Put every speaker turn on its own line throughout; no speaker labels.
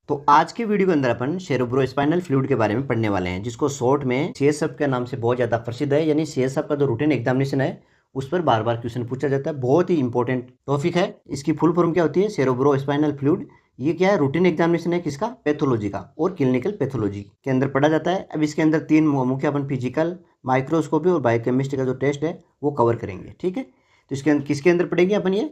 तो आज के वीडियो के अंदर अपन सेरेब्रोस्पाइनल फ्लूइड के बारे में पढ़ने वाले हैं, जिसको शॉर्ट में सीएसएफ के नाम से बहुत ज़्यादा प्रसिद्ध है। यानी सीएसएफ का जो रूटीन एग्जामिनेशन है उस पर बार बार क्वेश्चन पूछा जाता है। बहुत ही इंपॉर्टेंट टॉपिक है। इसकी फुल फॉर्म क्या होती है? Cerebrospinal fluid. ये क्या है? रूटीन एग्जामिनेशन है किसका? पैथोलॉजी का, और क्लिनिकल पैथोलॉजी के अंदर पढ़ा जाता है। अब इसके अंदर तीन मुख्य अपन फिजिकल, माइक्रोस्कोपी और बायोकेमिस्ट्री का जो टेस्ट है वो कवर करेंगे। ठीक है, तो इसके अंदर किसके अंदर पढ़ेंगे अपन? ये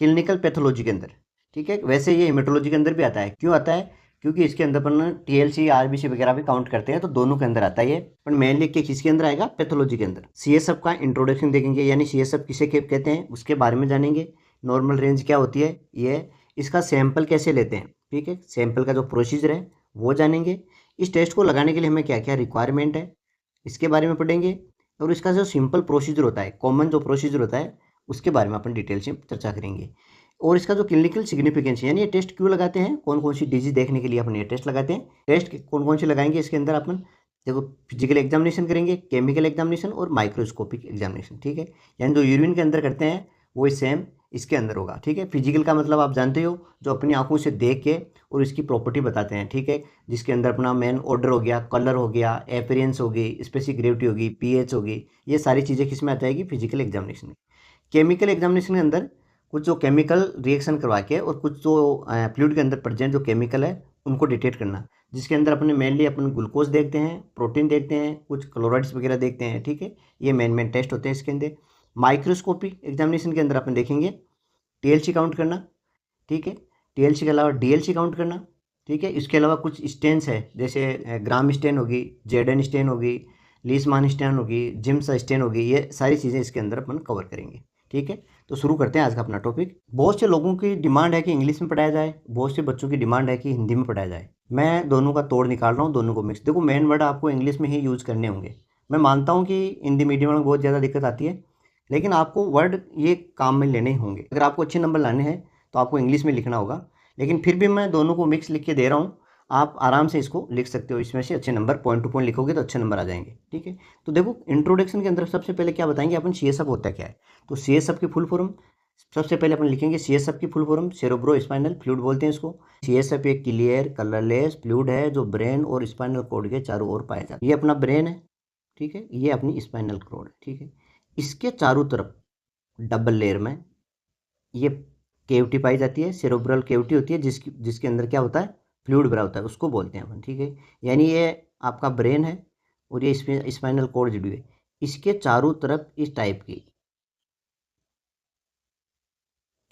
क्लिनिकल पैथोलॉजी के अंदर। ठीक है, वैसे ये हेमेटोलॉजी के अंदर भी आता है। क्यों आता है? क्योंकि इसके अंदर अपन टीएलसी, आरबीसी वगैरह भी काउंट करते हैं, तो दोनों के अंदर आता है ये। पर मेनली किसके अंदर आएगा? पैथोलॉजी के अंदर। सीएसएफ का इंट्रोडक्शन देखेंगे, यानी सीएसएफ किसे कहते हैं उसके बारे में जानेंगे। नॉर्मल रेंज क्या होती है ये, इसका सैंपल कैसे लेते हैं, ठीक है, सैंपल का जो प्रोसीजर है वो जानेंगे। इस टेस्ट को लगाने के लिए हमें क्या क्या रिक्वायरमेंट है इसके बारे में पढ़ेंगे, और इसका जो सिंपल प्रोसीजर होता है, कॉमन जो प्रोसीजर होता है, उसके बारे में अपन डिटेल से चर्चा करेंगे। और इसका जो क्लिनिकल सिग्निफिकेंस है, यानी ये टेस्ट क्यों लगाते हैं, कौन कौन सी डिजीज देखने के लिए अपन ये टेस्ट लगाते हैं। टेस्ट कौन कौन से लगाएंगे इसके अंदर अपन? देखो, फिजिकल एग्जामिनेशन करेंगे, केमिकल एग्जामिनेशन और माइक्रोस्कोपिक एग्जामिनेशन। ठीक है, यानी जो यूरिन के अंदर करते हैं वो सेम इसके अंदर होगा। ठीक है, फिजिकल का मतलब आप जानते हो, जो अपनी आंखों से देख के और इसकी प्रॉपर्टी बताते हैं। ठीक है, जिसके अंदर अपना मेन ऑर्डर हो गया, कलर हो गया, एपीयरेंस होगी, स्पेसिफिक ग्रेविटी होगी, पीएच होगी, ये सारी चीज़ें किस में आ जाएगी? फिजिकल एग्जामिनेशन में। केमिकल एग्जामिनेशन के अंदर कुछ जो केमिकल रिएक्शन करवा के और कुछ जो फ्लूइड के अंदर प्रेजेंट जो केमिकल है उनको डिटेक्ट करना, जिसके अंदर अपने मेनली अपन ग्लूकोज देखते हैं, प्रोटीन देखते हैं, कुछ क्लोराइड्स वगैरह देखते हैं। ठीक है, ये मेन टेस्ट होते हैं इसके अंदर। माइक्रोस्कोपी एग्जामिनेशन के अंदर अपन देखेंगे टीएलसी काउंट करना। ठीक है, टीएलसी के अलावा डीएलसी काउंट करना। ठीक है, इसके अलावा कुछ स्टेन्स है, जैसे ग्राम स्टेन होगी, जेडन स्टेन होगी, लीसमान स्टेन होगी, जिम्स स्टेन होगी, ये सारी चीज़ें इसके अंदर अपन कवर करेंगे। ठीक है, तो शुरू करते हैं आज का अपना टॉपिक। बहुत से लोगों की डिमांड है कि इंग्लिश में पढ़ाया जाए, बहुत से बच्चों की डिमांड है कि हिंदी में पढ़ाया जाए। मैं दोनों का तोड़ निकाल रहा हूँ, दोनों को मिक्स। देखो, मेन वर्ड आपको इंग्लिश में ही यूज़ करने होंगे। मैं मानता हूँ कि हिंदी मीडियम में बहुत ज़्यादा दिक्कत आती है, लेकिन आपको वर्ड ये काम में लेने ही होंगे। अगर आपको अच्छे नंबर लाने हैं तो आपको इंग्लिश में लिखना होगा, लेकिन फिर भी मैं दोनों को मिक्स लिख के दे रहा हूँ। आप आराम से इसको लिख सकते हो, इसमें से अच्छे नंबर पॉइंट टू पॉइंट लिखोगे तो अच्छे नंबर आ जाएंगे। ठीक है, तो देखो, इंट्रोडक्शन के अंदर सबसे पहले क्या बताएंगे अपन? सीएसएफ होता क्या है। तो सीएसएफ की फुल फॉर्म सबसे पहले अपन लिखेंगे। सीएसएफ की फुल फॉर्म सेरेब्रोस्पाइनल फ्लूइड बोलते हैं इसको। सीएसएफ एक क्लियर कलरलेस फ्लूइड है जो ब्रेन और स्पाइनल कॉर्ड के चारों ओर पाया जाता है। ये अपना ब्रेन है, ठीक है, ये अपनी स्पाइनल कॉर्ड है। ठीक है, इसके चारों तरफ डबल लेयर में ये केविटी पाई जाती है, सेरेब्रल केविटी होती है, जिसके अंदर क्या होता है? फ्लूइड भरा होता है, उसको बोलते हैं अपन। ठीक है, यानी ये आपका ब्रेन है और ये इसमें स्पाइनल कॉर्ड जुड़ी हुई है। इसके चारों तरफ इस टाइप की,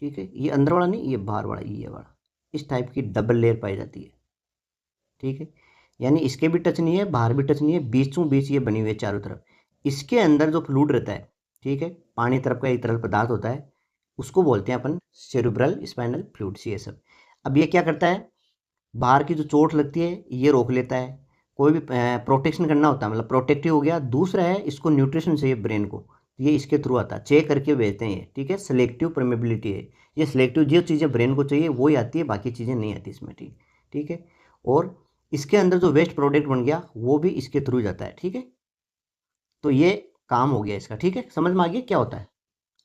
ठीक है, ये अंदर वाला नहीं, ये बाहर वाला, ये वाला, इस टाइप की डबल लेयर पाई जाती है। ठीक है, यानी इसके भी टच नहीं है, बाहर भी टच नहीं है, बीचों बीच ये बनी हुई है चारों तरफ। इसके अंदर जो फ्लूइड रहता है, ठीक है, पानी तरफ का एक तरल पदार्थ होता है, उसको बोलते हैं अपन सेरेब्रल स्पाइनल फ्लूइड, सीएसएफ। अब ये क्या करता है? बाहर की जो चोट लगती है ये रोक लेता है। कोई भी प्रोटेक्शन करना होता है, मतलब प्रोटेक्टिव हो गया। दूसरा है, इसको न्यूट्रिशन चाहिए ब्रेन को, ये इसके थ्रू आता है, चेक करके भेजते हैं ये। ठीक है, सेलेक्टिव परमेबिलिटी है ये। सेलेक्टिव जो चीज़ें ब्रेन को चाहिए वही आती है, बाकी चीज़ें नहीं आती इसमें। ठीक, ठीक है, और इसके अंदर जो वेस्ट प्रोडक्ट बन गया वो भी इसके थ्रू जाता है। ठीक है, तो ये काम हो गया इसका। ठीक है, समझ में आ गया क्या होता है।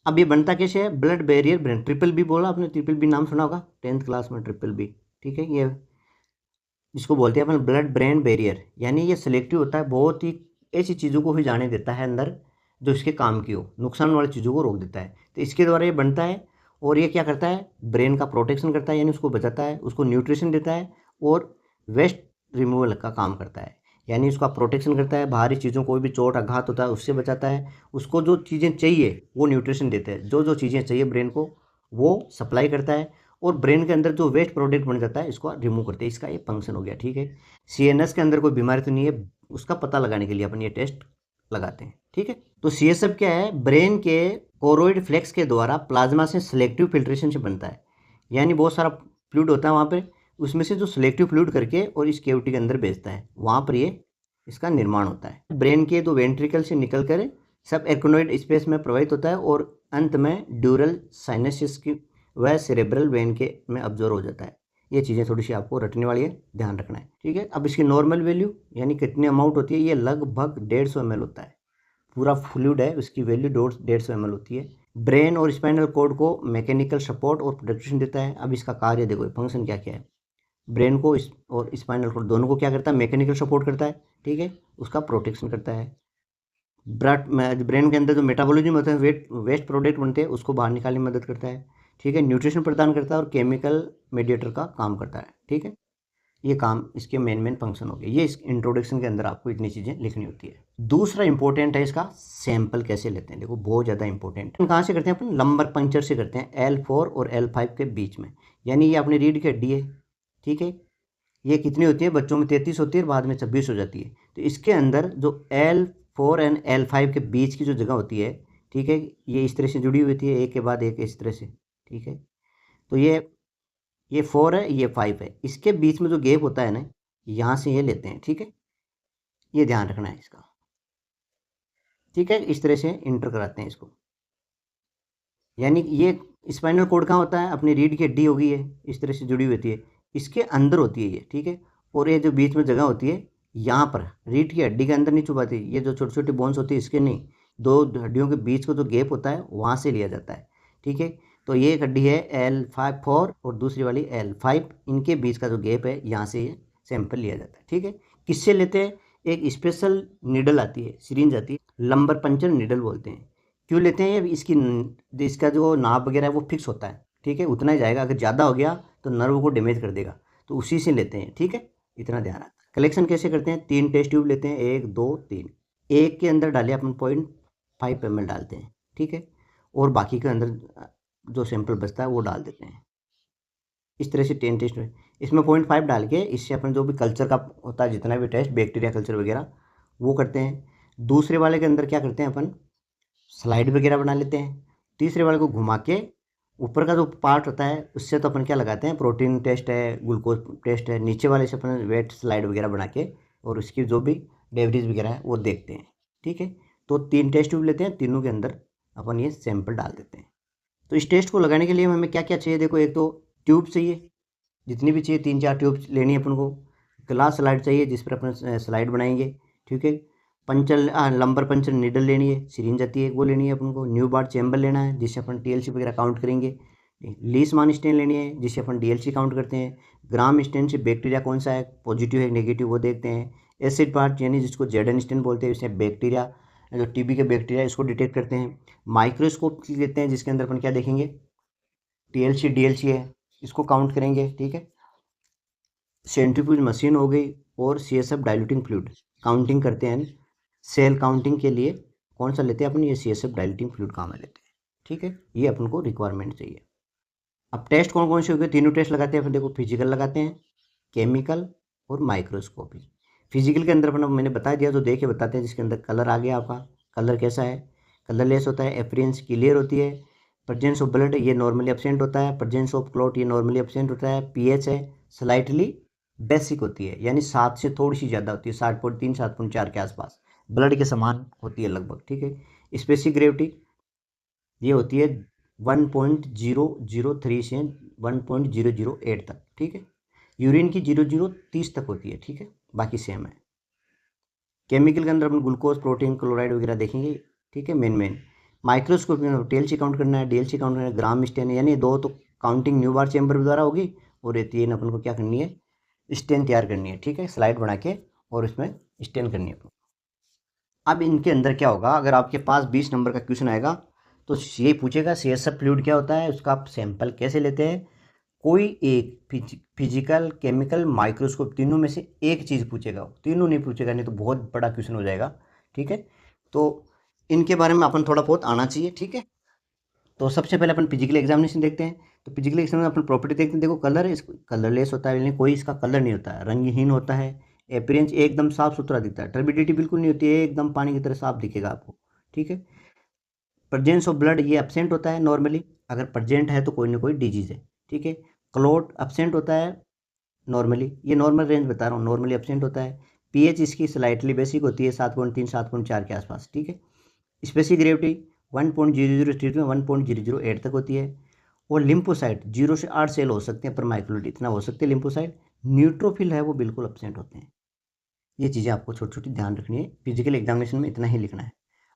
अब ये बनता कैसे है? Blood barrier brain, triple B बोला आपने, ट्रिपल बी नाम सुना होगा 10th क्लास में, ट्रिपल बी। ठीक है, ये जिसको बोलते हैं अपन ब्लड ब्रेन बैरियर, यानी ये सिलेक्टिव होता है, बहुत ही ऐसी चीज़ों को ही जाने देता है अंदर जो इसके काम की हो, नुकसान वाली चीज़ों को रोक देता है। तो इसके द्वारा ये बनता है, और ये क्या करता है? ब्रेन का प्रोटेक्शन करता है, यानी उसको बचाता है, उसको न्यूट्रिशन देता है, और वेस्ट रिमूवल का काम करता है, यानी उसका प्रोटेक्शन करता है। बाहरी चीज़ों, कोई भी चोट आघात होता है उससे बचाता है। उसको जो चीज़ें चाहिए वो न्यूट्रिशन देता है, जो जो चीज़ें चाहिए ब्रेन को वो सप्लाई करता है, और ब्रेन के अंदर जो वेस्ट प्रोडक्ट बन जाता है इसको रिमूव करते हैं। इसका ये फंक्शन हो गया। ठीक है, सीएनएस के अंदर कोई बीमारी तो नहीं है, उसका पता लगाने के लिए अपन ये टेस्ट लगाते हैं। ठीक है, तो सीएसएफ क्या है? ब्रेन के कोरोइड फ्लेक्स के द्वारा प्लाज्मा से सिलेक्टिव फिल्ट्रेशन से बनता है, यानी बहुत सारा फ्लूइड होता है वहाँ पर, उसमें से जो सिलेक्टिव फ्लूइड करके और इस केविटी के अंदर भेजता है, वहाँ पर ये इसका निर्माण होता है। ब्रेन के दो वेंट्रिकल से निकल कर सब एर्कोनोइड स्पेस में प्रवाहित होता है, और अंत में ड्यूरल साइनसिस की वह सेरेब्रल वेन के में अब्जॉर्व हो जाता है। ये चीज़ें थोड़ी सी आपको रटने वाली है, ध्यान रखना है। ठीक है, अब इसकी नॉर्मल वैल्यू यानी कितनी अमाउंट होती है? ये लगभग 150 ml होता है। पूरा फ्लूइड है, उसकी वैल्यू 150 ml होती है। ब्रेन और स्पाइनल कॉर्ड को मैकेनिकल सपोर्ट और प्रोटेक्शन देता है। अब इसका कार्य देखो, फंक्शन क्या क्या है। ब्रेन को और स्पाइनल कॉर्ड दोनों को क्या करता है, मैकेनिकल सपोर्ट करता है, ठीक है, उसका प्रोटेक्शन करता है। ब्रेन के अंदर जो मेटाबॉलिज्म होता है, वेस्ट प्रोडक्ट बनते हैं, उसको बाहर निकालने में मदद करता है, ठीक है, न्यूट्रिशन प्रदान करता है और केमिकल मीडिएटर का काम करता है, ठीक है। ये काम इसके मेन फंक्शन हो गए। ये इस इंट्रोडक्शन के अंदर आपको इतनी चीज़ें लिखनी होती है। दूसरा इंपॉर्टेंट है इसका सैंपल कैसे लेते हैं। देखो बहुत ज़्यादा इंपॉर्टेंट। कहाँ से करते हैं अपन, लंबर पंक्चर से करते हैं, L4 और L5 के बीच में। यानी ये अपनी रीढ़ की हड्डी है, ठीक है। ये कितनी होती है, बच्चों में 33 होती है, बाद में 26 हो जाती है। तो इसके अंदर जो L4 एंड L5 के बीच की जो जगह होती है, ठीक है, ये इस तरह से जुड़ी हुई होती है, एक के बाद एक इस तरह से, ठीक है। तो ये 4 है, ये 5 है, इसके बीच में जो गैप होता है ना, यहाँ से ये लेते हैं, ठीक है। ये ध्यान रखना है इसका, ठीक है। इस तरह से इंटर कराते हैं इसको। यानी ये स्पाइनल कोड कहाँ होता है, अपनी रीढ़ की हड्डी होगी, है इस तरह से जुड़ी हुई होती है, इसके अंदर होती है ये, ठीक है। और ये जो बीच में जगह होती है, यहाँ पर रीढ़ की हड्डी के अंदर नहीं छुपाती, ये जो छोटी छोटी बोन्स होती है इसके नहीं, दो हड्डियों के बीच का जो गैप होता है वहाँ से लिया जाता है, ठीक है। तो ये एक हड्डी है L4 और दूसरी वाली L5, इनके बीच का जो गैप है यहाँ से ये सैंपल लिया जाता है, ठीक है। किससे लेते हैं, एक स्पेशल नीडल आती है, सिरिंज आती है, लंबर पंचर नीडल बोलते हैं। क्यों लेते हैं, इसका जो नाप वगैरह है वो फिक्स होता है, ठीक है, उतना ही जाएगा। अगर ज़्यादा हो गया तो नर्व को डैमेज कर देगा, तो उसी से लेते हैं, ठीक है। इतना ध्यान रखना। कलेक्शन कैसे करते हैं, 3 टेस्ट ट्यूब लेते हैं, 1 2 3। एक के अंदर डालिए अपन 0.5 ml डालते हैं, ठीक है, और बाकी के अंदर जो सैंपल बचता है वो डाल देते हैं। इस तरह से 10 टेस्ट इसमें 0.5 डाल के, इससे अपन जो भी कल्चर का होता है, जितना भी टेस्ट बैक्टीरिया कल्चर वगैरह वो करते हैं। दूसरे वाले के अंदर क्या करते हैं अपन, स्लाइड वगैरह बना लेते हैं। तीसरे वाले को घुमा के ऊपर का जो पार्ट होता है उससे तो अपन क्या लगाते हैं, प्रोटीन टेस्ट है, ग्लूकोज टेस्ट है। नीचे वाले से अपन वेट स्लाइड वगैरह बना के और उसकी जो भी डेवरीज वगैरह है वो देखते हैं, ठीक है। तो 3 टेस्ट ट्यूब लेते हैं, तीनों के अंदर अपन ये सैंपल डाल देते हैं। तो इस टेस्ट को लगाने के लिए हमें क्या क्या चाहिए, देखो, एक तो ट्यूब चाहिए, जितनी भी चाहिए 3-4 ट्यूब लेनी है अपन को। ग्लास स्लाइड चाहिए जिस पर अपन स्लाइड बनाएंगे, ठीक है। लंबर पंचर नीडल लेनी है, सिरिंज आती है वो लेनी है अपन को। न्यू बार चैम्बर लेना है जिससे अपन टीएलसी वगैरह काउंट करेंगे। लीसमान स्टेन लेनी है जिससे अपन डीएलसी काउंट करते हैं। ग्राम स्टेन से बैक्टीरिया कौन सा है, पॉजिटिव है नेगेटिव, वो देखते हैं। एसिड पार्ट यानी जिसको जेडन स्टेन बोलते हैं, इसमें बैक्टीरिया, जो टीबी के बैक्टीरिया, इसको डिटेक्ट करते हैं। माइक्रोस्कोप लेते हैं जिसके अंदर अपन क्या देखेंगे, टीएलसी डीएलसी है, इसको काउंट करेंगे, ठीक है। सेंट्रीफ्यूज मशीन हो गई और सीएसएफ डाइल्यूटिंग फ्लूइड काउंटिंग करते हैं। सेल काउंटिंग के लिए कौन सा लेते हैं अपन, ये सीएसएफ डाइल्यूटिंग फ्लूइड काम में लेते हैं, ठीक है। ये अपन को रिक्वायरमेंट चाहिए। अब टेस्ट कौन कौन से हो गए, तीनों टेस्ट लगाते हैं अपन। देखो, फिजिकल लगाते हैं, केमिकल और माइक्रोस्कोपी। फिजिकल के अंदर अपन मैंने बता दिया, तो देखे बताते हैं, जिसके अंदर कलर आ गया आपका, कलर कैसा है, कलरलेस होता है, एपरियंस क्लियर होती है, प्रेजेंस ऑफ ब्लड ये नॉर्मली एब्सेंट होता है, प्रेजेंस ऑफ क्लॉट ये नॉर्मली एब्सेंट होता है, पीएच है स्लाइटली बेसिक होती है, यानी 7 से थोड़ी सी ज़्यादा होती है, 7.3 7.4 के आसपास, ब्लड के समान होती है लगभग, ठीक है। स्पेसिफिक ग्रेविटी ये होती है 1.003 से 1.008 तक, ठीक है। यूरिन की 0.030 तक होती है, ठीक है, बाकी सेम है। केमिकल के अंदर अपन ग्लूकोज, प्रोटीन, क्लोराइड वगैरह देखेंगे, ठीक है, मेन। माइक्रोस्कोप में टीएलसी काउंट करना है, डीएलसी काउंट करना है, ग्राम स्टेन, यानी 2 तो काउंटिंग न्यू बार चैम्बर द्वारा होगी, और ये 3 अपन को क्या करनी है, स्टेन तैयार करनी है, ठीक है, स्लाइड बना के और इसमें स्टेन करनी है। अब इनके अंदर क्या होगा, अगर आपके पास 20 नंबर का क्वेश्चन आएगा तो ये पूछेगा सीएसएफ फ्लूइड क्या होता है, उसका आप सैंपल कैसे लेते हैं। कोई एक फिजिकल, केमिकल, माइक्रोस्कोप, तीनों में से एक चीज़ पूछेगा, तीनों नहीं पूछेगा, नहीं तो बहुत बड़ा क्वेश्चन हो जाएगा, ठीक है। तो इनके बारे में अपन थोड़ा बहुत आना चाहिए, ठीक है। तो सबसे पहले अपन फिजिकल एग्जामिनेशन देखते हैं। तो फिजिकल एग्जामिनेशन में अपन प्रॉपर्टी देखते हैं। देखो, कलर कलरलेस होता है, यानी कोई इसका कलर नहीं होता है, रंगहीन होता है। अपीयरेंस एकदम साफ सुथरा दिखता है, टर्बिडिटी बिल्कुल नहीं होती है, एकदम पानी की तरह साफ दिखेगा आपको, ठीक है। प्रेजेंस ऑफ ब्लड ये एब्सेंट होता है नॉर्मली, अगर प्रेजेंट है तो कोई ना कोई डिजीज़ है, ठीक है। क्लॉट एब्सेंट होता है नॉर्मली, ये नॉर्मल रेंज बता रहा हूँ, नॉर्मली एब्सेंट होता है। पीएच इसकी स्लाइटली बेसिक होती है, 7.3 7.4 के आसपास, ठीक है। स्पेसिफिक ग्रेविटी 1.003 में 1.008 तक होती है। और लिम्फोसाइट 0 से 8 सेल हो सकते हैं पर माइक्रोलीटर, इतना हो सकते हैं लिम्फोसाइट। न्यूट्रोफिल है वो बिल्कुल एब्सेंट होते हैं। ये चीज़ें आपको छोटी छोटी ध्यान रखनी है, फिजिकल एग्जामिनेशन में इतना ही लिखना है।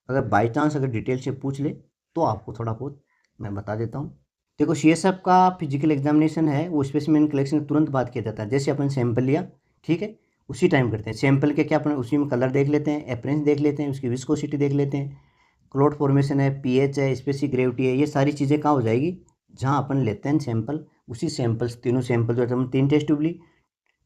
अगर बाई चांस अगर डिटेल से पूछ ले तो आपको थोड़ा बहुत मैं बता देता हूँ। देखो सीएसएफ का फिजिकल एग्जामिनेशन है वो स्पेसिमेन कलेक्शन तुरंत बाद किया जाता है। जैसे अपन सैंपल लिया, ठीक है, उसी टाइम करते हैं। सैंपल के क्या अपन उसी में कलर देख लेते हैं, अपीयरेंस देख लेते हैं, उसकी विस्कोसिटी देख लेते हैं, क्लोट फॉर्मेशन है, पीएच है, स्पेसिफिक ग्रेविटी है, ये सारी चीज़ें कहाँ हो जाएगी, जहाँ अपन लेते हैं सैंपल, उसी सैंपल तीनों सैंपल जो है, 3 टेस्ट ट्यूब ली,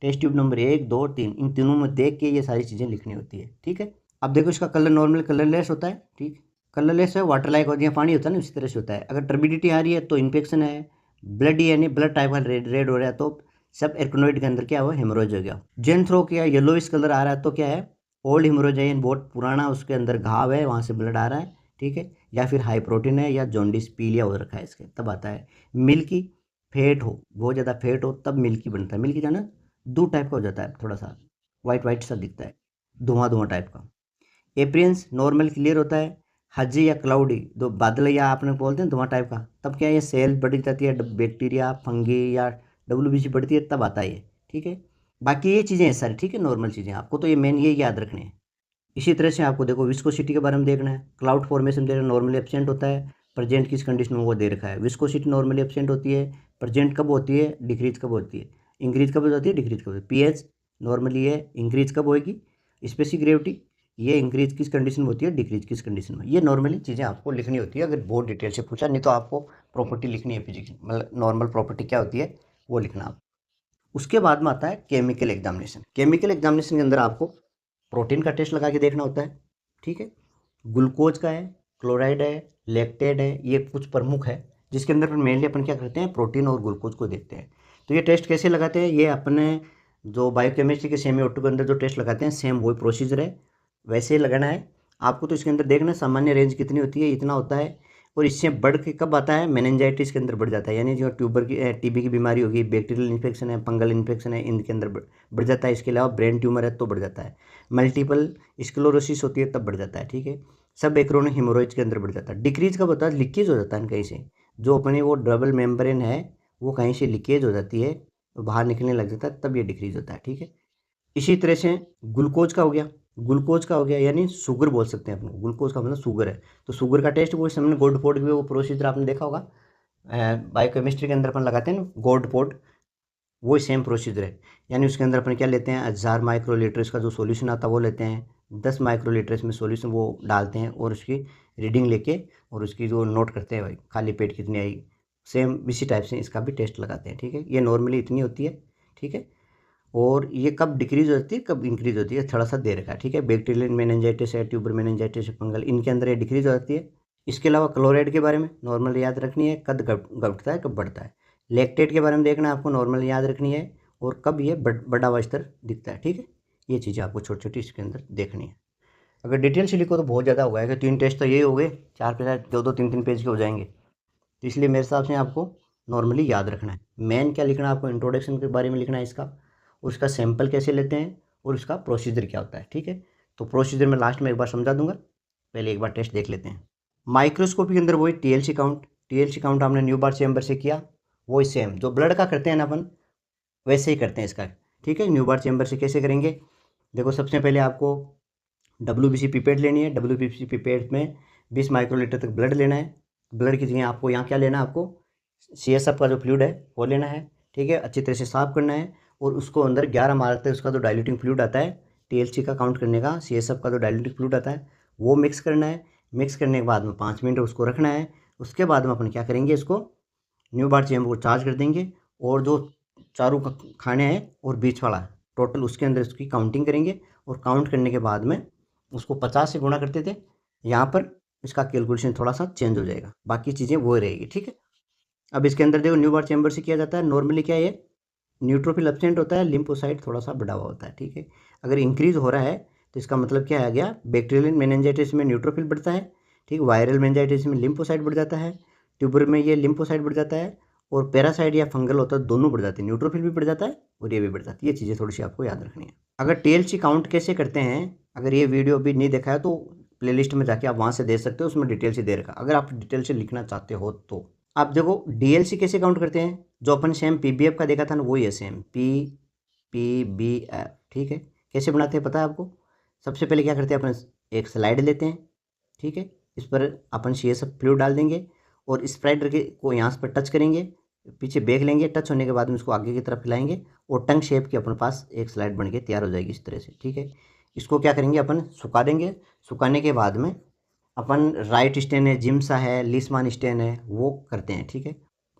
टेस्ट ट्यूब नंबर 1, 2, 3, इन तीनों में देख के ये सारी चीज़ें लिखनी होती है, ठीक है। अब देखो इसका कलर नॉर्मल कलरलेस होता है, ठीक, कलरलेस है, वाटर लाइक होती है, पानी होता है ना, इसी तरह से होता है। अगर टर्बिडिटी आ रही है तो इन्फेक्शन है, ब्लड यानी ब्लड टाइप का रेड हो रहा है तो सब एर्कोनोइड के अंदर क्या हुआ, हेमोरेज हो गया। जेन थ्रो किया, येलोइश कलर आ रहा है तो क्या है, ओल्ड हेमोरेज है, बहुत पुराना उसके अंदर घाव है, वहाँ से ब्लड आ रहा है, ठीक है। या फिर हाई प्रोटीन है या जॉन्डिस पीलिया हो रखा है इसके, तब आता है। मिल्की फेट हो, बहुत ज़्यादा फेट हो तब मिल्की बनता है। मिल्की जाना दूध टाइप का हो जाता है, थोड़ा सा वाइट वाइट सा दिखता है, धुआं धुआं टाइप का। एपरियंस नॉर्मल क्लियर होता है। हजी या क्लाउडी, दो बादल या आपने बोलते हैं धुआं टाइप का, तब क्या ये सेल बढ़ जाती है, बैक्टीरिया फंगी या डब्ल्यूबीसी बढ़ती है तब आता है ये, ठीक है। बाकी ये चीज़ें हैं सारी, ठीक है, नॉर्मल चीज़ें, आपको तो ये मेन ये याद रखने हैं। इसी तरह से आपको देखो विस्कोसिटी के बारे में देखना है। क्लाउड फॉर्मेशन देखना, नॉर्मली एब्सेंट होता है, प्रेजेंट किस कंडीशन में वो दे रखा है। विस्कोसिटी नॉर्मली एब्सेंट होती है, प्रेजेंट कब होती है, डिक्रीज कब होती है, इंक्रीज कब होती है, डिक्रीज कब होती है। पीएच नॉर्मली ये इंक्रीज कब होएगी, स्पेसिफिक ग्रेविटी ये इंक्रीज किस कंडीशन में होती है, डिक्रीज किस कंडीशन में। ये नॉर्मली चीज़ें आपको लिखनी होती है अगर बहुत डिटेल से पूछा, नहीं तो आपको प्रॉपर्टी लिखनी है फिजिक्स, मतलब नॉर्मल प्रॉपर्टी क्या होती है वो लिखना आप। उसके बाद में आता है केमिकल एग्जामिनेशन। केमिकल एग्जामिनेशन के अंदर आपको प्रोटीन का टेस्ट लगा के देखना होता है, ठीक है। ग्लूकोज का है, क्लोराइड है, लैक्टेट है, ये कुछ प्रमुख है जिसके अंदर मेनली अपन क्या करते हैं, प्रोटीन और ग्लूकोज को देखते हैं। तो ये टेस्ट कैसे लगाते हैं, ये अपने जो बायोकेमिस्ट्री के सेमी ऑटो के अंदर जो टेस्ट लगाते हैं सेम वही प्रोसीजर है, वैसे ही लगाना है आपको। तो इसके अंदर देखना सामान्य रेंज कितनी होती है, इतना होता है। और इससे बढ़ के कब आता है, मेनिंजाइटिस के अंदर बढ़ जाता है, यानी जो ट्यूबर की टीबी की बीमारी होगी, बैक्टीरियल इन्फेक्शन है, फंगल इन्फेक्शन है, इनके अंदर बढ़ जाता है। इसके अलावा ब्रेन ट्यूमर है तो बढ़ जाता है। मल्टीपल स्क्लेरोसिस होती है तब बढ़ जाता है, ठीक है। सब एक्रोनिक हेमोरॉइड्स के अंदर बढ़ जाता है। डिक्रीज कब होता है, लीकेज हो जाता है कहीं से, जो अपने वो डबल मेम्ब्रेन है वो कहीं से लीकेज हो जाती है, तो बाहर निकलने लग जाता है, तब ये डिक्रीज होता है, ठीक है। इसी तरह से ग्लूकोज का हो गया, ग्लूकोज का हो गया यानी शुगर बोल सकते हैं अपन, ग्लूकोज का मतलब शुगर है। तो शुगर का टेस्ट वो सामने गोल्ड पोर्ट भी वो प्रोसीजर आपने देखा होगा, बायोकेमिस्ट्री के अंदर अपन लगाते हैं ना गोल्ड पोर्ट, वो सेम प्रोसीजर है। यानी उसके अंदर अपन क्या लेते हैं, 1000 माइक्रोलीटर का जो सॉल्यूशन आता है वो लेते हैं, 10 माइक्रोलीटर में सॉल्यूशन वो डालते हैं और उसकी रीडिंग लेके और उसकी जो नोट करते हैं भाई खाली पेट कितनी आई, सेम इसी टाइप से इसका भी टेस्ट लगाते हैं, ठीक है। ये नॉर्मली इतनी होती है, ठीक है। और ये कब डिक्रीज होती है कब इंक्रीज होती है, थोड़ा सा दे रखा है, ठीक है। बैक्टीरियल मेनिंजाइटिस है, ट्यूबर मेनिंजाइटिस है, फंगल, इनके अंदर ये डिक्रीज हो जाती है। इसके अलावा क्लोराइड के बारे में नॉर्मल याद रखनी है, कब घटता है कब बढ़ता है। लैक्टेट के बारे में देखना है आपको, नॉर्मल याद रखनी है, और कब ये बड़ा हुआ स्तर दिखता है, ठीक है। ये चीज़ें आपको छोटी छोटी इसके अंदर देखनी है। अगर डिटेल से लिखो तो बहुत ज़्यादा होगा कि 3 टेस्ट तो ये हो गए, 4 पेज, 2-2 3-3 पेज के हो जाएंगे। तो इसलिए मेरे हिसाब से आपको नॉर्मली याद रखना है। मेन क्या लिखना है आपको, इंट्रोडक्शन के बारे में लिखना है इसका, उसका सैंपल कैसे लेते हैं और उसका प्रोसीजर क्या होता है, ठीक है। तो प्रोसीजर मैं लास्ट में एक बार समझा दूंगा, पहले एक बार टेस्ट देख लेते हैं। माइक्रोस्कोपी के अंदर वही टीएलसी काउंट, टीएलसी काउंट आपने न्यू बार चैम्बर से किया, वही सेम जो ब्लड का करते हैं ना अपन, वैसे ही करते हैं इसका, ठीक है। न्यू बार चैम्बर से कैसे करेंगे, देखो सबसे पहले आपको WBC पिपेट लेनी है। WBC पिपेट में 20 माइक्रोलीटर तक ब्लड लेना है। ब्लड की जगह आपको यहाँ क्या लेना है, आपको CSF का जो फ्लूइड है वो लेना है, ठीक है। अच्छी तरह से साफ करना है और उसको अंदर 11 मारते हैं, उसका जो डाइल्यूटिंग फ्लूइड आता है, TLC का काउंट करने का CSF का जो डाइल्यूटिंग फ्लूइड आता है वो मिक्स करना है। मिक्स करने के बाद में 5 मिनट उसको रखना है। उसके बाद में अपन क्या करेंगे, इसको न्यू बार चैम्बर को चार्ज कर देंगे और जो चारों का खाने हैं और बीच वाला टोटल उसके अंदर इसकी काउंटिंग करेंगे। और काउंट करने के बाद में उसको 50 से गुणा करते थे, यहाँ पर इसका कैलकुलेशन थोड़ा सा चेंज हो जाएगा, बाकी चीज़ें वो रहेगी, ठीक है। अब इसके अंदर देखो न्यू बार चैम्बर से किया जाता है, नॉर्मली क्या है, न्यूट्रोफिल एब्सेंट होता है, लिम्फोसाइट थोड़ा सा बढ़ा हुआ होता है, ठीक है। अगर इंक्रीज हो रहा है तो इसका मतलब क्या आ गया, बैक्टीरियल मेनिंजाइटिस में न्यूट्रोफिल बढ़ता है, ठीक। वायरल मेनिंजाइटिस में लिम्फोसाइट बढ़ जाता है, ट्यूबर में ये लिम्फोसाइट बढ़ जाता है, और पैरासाइट या फंगल होता है, दोनों बढ़ जाते हैं, न्यूट्रोफिल भी बढ़ जाता है और ये भी बढ़ जाती है। ये चीज़ें थोड़ी सी आपको याद रखनी है। अगर TLC काउंट कैसे करते हैं, अगर ये वीडियो अभी नहीं देखा है तो प्लेलिस्ट में जाके आप वहाँ से देख सकते हो, उसमें डिटेल से दे रखा। अगर आप डिटेल से लिखना चाहते हो तो आप देखो DLC कैसे काउंट करते हैं, जो अपन सेम PBF का देखा था ना वही है सेम, PBF, ठीक है। कैसे बनाते हैं पता है आपको, सबसे पहले क्या करते हैं अपन, एक स्लाइड लेते हैं, ठीक है। इस पर अपन CSF फ्लूइड डाल देंगे और स्प्राइडर के को यहाँ पर टच करेंगे, पीछे बैक लेंगे, टच होने के बाद में इसको आगे की तरफ हिलाएंगे और टंग शेप की अपने पास एक स्लाइड बन के तैयार हो जाएगी इस तरह से। ठीक है, इसको क्या करेंगे अपन सुखा देंगे। सुखाने के बाद में अपन राइट स्टैंड है, जिम्सा है, लिसमान स्टैंड है, वो करते हैं। ठीक है,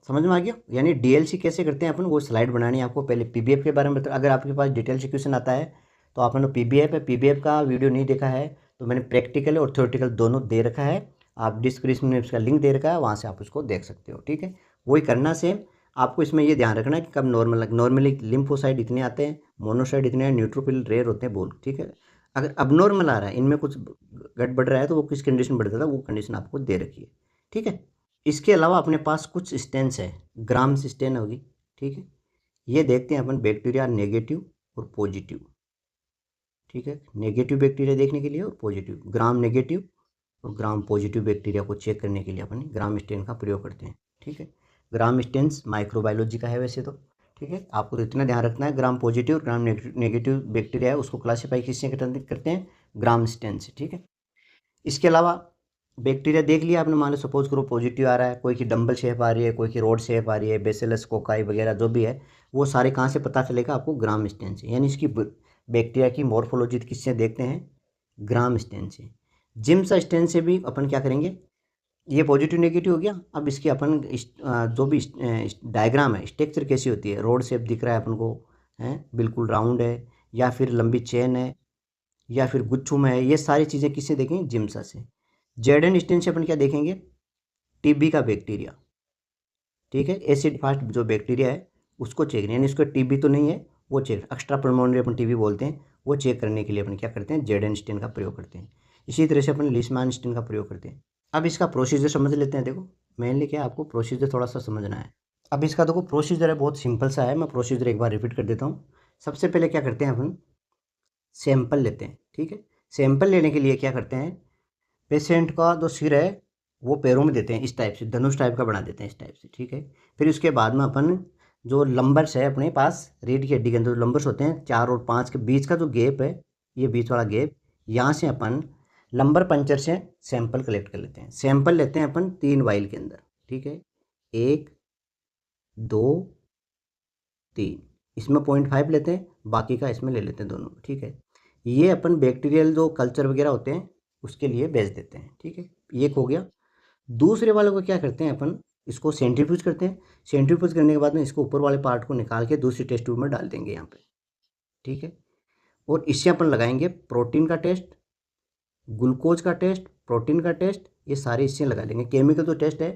समझ में आ गया। यानी डीएलसी कैसे करते हैं अपन, वो स्लाइड बनानी है आपको। पहले पीबीएफ के बारे में बता, अगर आपके पास डिटेल से क्वेश्चन आता है तो आपने पीबीएफ है, पीबीएफ का वीडियो नहीं देखा है तो मैंने प्रैक्टिकल और थ्योरेटिकल दोनों दे रखा है, आप डिस्क्रिप्शन में उसका लिंक दे रखा है, वहाँ से आप उसको देख सकते हो। ठीक है, वही करना सेम। आपको इसमें ये ध्यान रखना है कि कब नॉर्मली लिम्फोसाइट इतने आते हैं, मोनोसाइट इतने हैं, न्यूट्रोफिल रेयर होते हैं बोल। ठीक है, अगर अब नॉर्मल आ रहा है, इनमें कुछ गड़बड़ रहा है तो वो किस कंडीशन बढ़ता था, वो कंडीशन आपको दे रखी है। ठीक है, इसके अलावा अपने पास कुछ स्टेन्स है, ग्राम्स स्टेन होगी। ठीक है, ये देखते हैं अपन बैक्टीरिया नेगेटिव और पॉजिटिव। ठीक है, नेगेटिव बैक्टीरिया देखने के लिए और पॉजिटिव, ग्राम नेगेटिव और ग्राम पॉजिटिव बैक्टीरिया को चेक करने के लिए अपन ग्राम स्टेन का प्रयोग करते हैं। ठीक है, ग्राम स्टेन्स माइक्रोबायोलॉजी का है वैसे तो। ठीक है, आपको तो इतना ध्यान रखना है, ग्राम पॉजिटिव और ग्राम नेगेटिव बैक्टीरिया है उसको क्लासीफाई किससे करते हैं, ग्राम स्टेन से। ठीक है, इसके अलावा बैक्टीरिया देख लिया आपने, मान लो सपोज करो पॉजिटिव आ रहा है, कोई की डंबल शेप आ रही है, कोई की रोड शेप आ रही है, बेसिलस कोकाई वगैरह जो भी है, वो सारे कहाँ से पता चलेगा आपको, ग्राम स्टेन से। यानी इसकी बैक्टीरिया की मॉर्फोलॉजी किससे देखते हैं, ग्राम स्टेन से। जिम्स स्टेन से भी अपन क्या करेंगे, ये पॉजिटिव नेगेटिव हो गया। अब इसकी अपन जो भी डायग्राम है, स्ट्रक्चर कैसी होती है, रोड शेप दिख रहा है अपन को, है बिल्कुल राउंड है, या फिर लंबी चेन है, या फिर गुच्छों में है, ये सारी चीज़ें किससे देखेंगे, जिम्सा से। जेडन स्टेन से अपन क्या देखेंगे, टीबी का बैक्टीरिया। ठीक है, एसिड फास्ट जो बैक्टीरिया है उसको चेक, यानी इसको टीबी तो नहीं है, वो चेक, एक्स्ट्रा पल्मोनरी अपन टीबी बोलते हैं, वो चेक करने के लिए अपन क्या करते हैं, जेडन स्टेन का प्रयोग करते हैं। इसी तरह से अपन लिसमान स्टेन का प्रयोग करते हैं। अब इसका प्रोसीजर समझ लेते हैं। देखो मेनली क्या आपको प्रोसीजर थोड़ा सा समझना है। अब इसका देखो प्रोसीजर है, बहुत सिंपल सा है, मैं प्रोसीजर एक बार रिपीट कर देता हूँ। सबसे पहले क्या करते हैं अपन, सैंपल लेते हैं। ठीक है, सैंपल लेने के लिए क्या करते हैं, पेशेंट का जो सिर है वो पैरों में देते हैं, इस टाइप से धनुष टाइप का बना देते हैं, इस टाइप से। ठीक है, फिर उसके बाद में अपन जो लंबर्स है अपने पास, रीढ़ की हड्डी के अंदर जो लंबर्स होते हैं 4 और 5 के बीच का जो गैप है, ये बीच वाला गैप, यहाँ से अपन लंबर पंचर से सैंपल कलेक्ट कर लेते हैं। सैंपल लेते हैं अपन 3 वाइल के अंदर। ठीक है, 1 2 3, इसमें 0.5 लेते हैं, बाकी का इसमें ले लेते हैं दोनों। ठीक है, ये अपन बैक्टीरियल जो कल्चर वगैरह होते हैं उसके लिए भेज देते हैं। ठीक है, ये हो गया। दूसरे वाले को क्या करते हैं अपन, इसको सेंट्रीफ्यूज करते हैं। सेंट्रीफ्यूज करने के बाद में इसको ऊपर वाले पार्ट को निकाल के दूसरी टेस्ट ट्यूब में डाल देंगे यहाँ पे। ठीक है, और इससे अपन लगाएंगे प्रोटीन का टेस्ट, ग्लूकोज का टेस्ट, प्रोटीन का टेस्ट, ये सारे इससे लगा लेंगे। केमिकल जो टेस्ट है,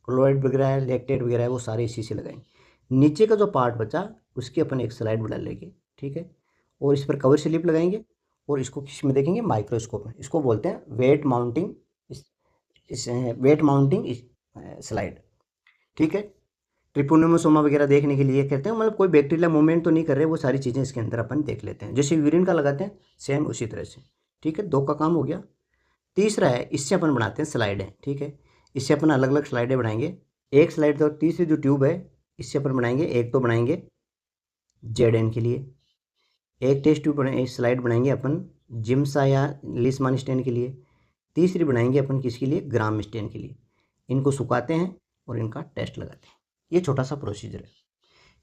क्लोराइड वगैरह है, लैक्टेट वगैरह है, वो सारे इसी से लगाएंगे। नीचे का जो पार्ट बचा उसकी अपन एक स्लाइड बना लेंगे। ठीक है, और इस पर कवर स्लिप लगाएंगे और इसको किस में देखेंगे, माइक्रोस्कोप में। इसको बोलते हैं वेट माउंटिंग, इस वेट माउंटिंग स्लाइड। ठीक है, ट्रिपोनोमोसोमा वगैरह देखने के लिए कहते हैं, मतलब कोई बैक्टीरिया मूवमेंट तो नहीं कर रहे, वो सारी चीज़ें इसके अंदर अपन देख लेते हैं। जैसे यूरिन का लगाते हैं सेम उसी तरह से। ठीक है, 2 का काम हो गया। तीसरा है, इससे अपन बनाते हैं स्लाइडें। ठीक है, इससे अपन अलग अलग स्लाइडें बनाएंगे। एक स्लाइड तो तीसरी जो ट्यूब है इससे अपन बनाएंगे, एक तो बनाएंगे जेडएन के लिए, एक टेस्ट ट्यूब स्लाइड बनाएंगे अपन जिम्सा या लिसमान स्टेन के लिए, तीसरी बनाएंगे अपन किसके लिए, ग्राम स्टेन के लिए। इनको सुखाते हैं और इनका टेस्ट लगाते हैं। ये छोटा सा प्रोसीजर है।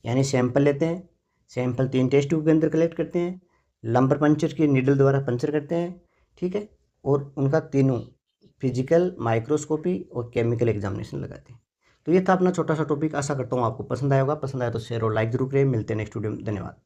यानी सैंपल लेते हैं, सैंपल 3 टेस्ट ट्यूब के अंदर कलेक्ट करते हैं, लंबर पंचर की नीडल द्वारा पंचर करते हैं। ठीक है, और उनका तीनों फिजिकल, माइक्रोस्कोपी और केमिकल एग्जामिनेशन लगाते हैं। तो ये था अपना छोटा सा टॉपिक। आशा करता हूँ आपको पसंद आया होगा। पसंद आया तो शेयर और लाइक जरूर करें। मिलते हैं नेक्स्ट वीडियो में। धन्यवाद।